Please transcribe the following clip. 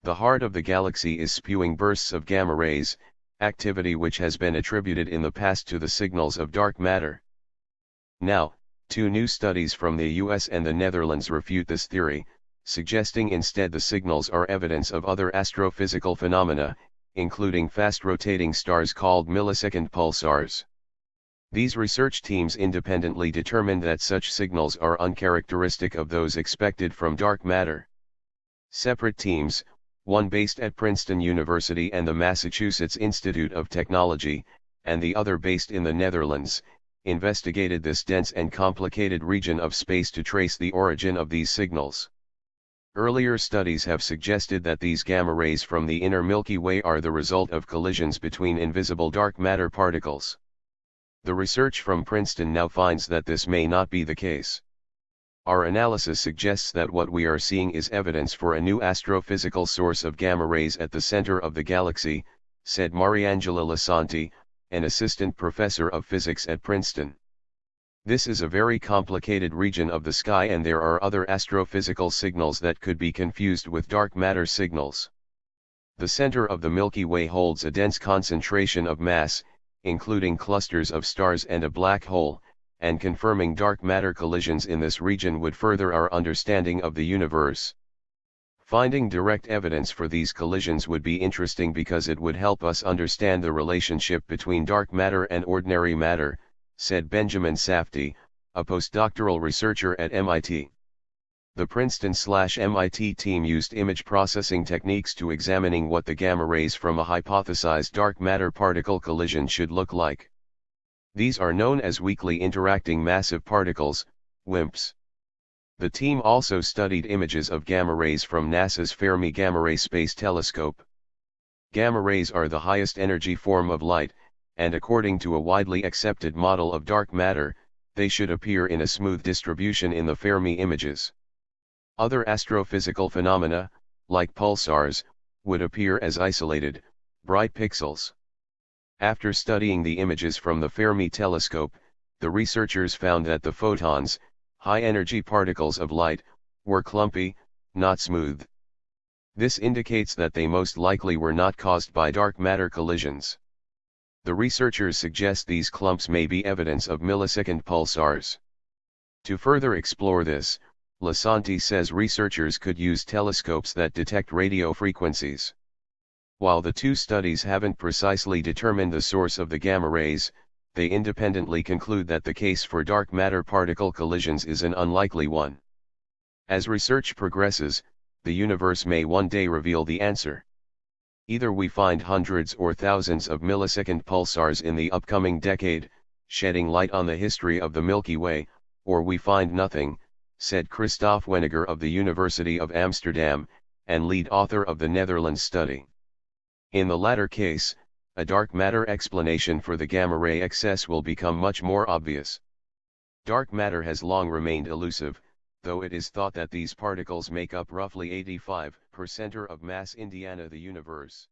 The heart of the galaxy is spewing bursts of gamma rays, activity which has been attributed in the past to the signals of dark matter. Now, two new studies from the US and the Netherlands refute this theory, suggesting instead the signals are evidence of other astrophysical phenomena, including fast-rotating stars called millisecond pulsars. These research teams independently determined that such signals are uncharacteristic of those expected from dark matter. Separate teams, one based at Princeton University and the Massachusetts Institute of Technology, and the other based in the Netherlands, investigated this dense and complicated region of space to trace the origin of these signals. Earlier studies have suggested that these gamma rays from the inner Milky Way are the result of collisions between invisible dark matter particles. The research from Princeton now finds that this may not be the case. Our analysis suggests that what we are seeing is evidence for a new astrophysical source of gamma rays at the center of the galaxy, said Mariangela Lasanti, an assistant professor of physics at Princeton. This is a very complicated region of the sky, and there are other astrophysical signals that could be confused with dark matter signals. The center of the Milky Way holds a dense concentration of mass, including clusters of stars and a black hole, and confirming dark matter collisions in this region would further our understanding of the universe. Finding direct evidence for these collisions would be interesting because it would help us understand the relationship between dark matter and ordinary matter, said Benjamin Safdie, a postdoctoral researcher at MIT. The Princeton/MIT team used image processing techniques to examining what the gamma rays from a hypothesized dark matter particle collision should look like. These are known as weakly interacting massive particles, WIMPs. The team also studied images of gamma rays from NASA's Fermi Gamma Ray Space Telescope. Gamma rays are the highest energy form of light, and according to a widely accepted model of dark matter, they should appear in a smooth distribution in the Fermi images. Other astrophysical phenomena, like pulsars, would appear as isolated, bright pixels. After studying the images from the Fermi telescope, the researchers found that the photons, high-energy particles of light, were clumpy, not smooth. This indicates that they most likely were not caused by dark matter collisions. The researchers suggest these clumps may be evidence of millisecond pulsars. To further explore this, Lasanti says researchers could use telescopes that detect radio frequencies. While the two studies haven't precisely determined the source of the gamma rays, they independently conclude that the case for dark matter particle collisions is an unlikely one. As research progresses, the universe may one day reveal the answer. Either we find hundreds or thousands of millisecond pulsars in the upcoming decade, shedding light on the history of the Milky Way, or we find nothing, said Christophe Weniger of the University of Amsterdam, and lead author of the Netherlands study. In the latter case, a dark matter explanation for the gamma ray excess will become much more obvious. Dark matter has long remained elusive, though it is thought that these particles make up roughly 85% of mass Indiana the universe.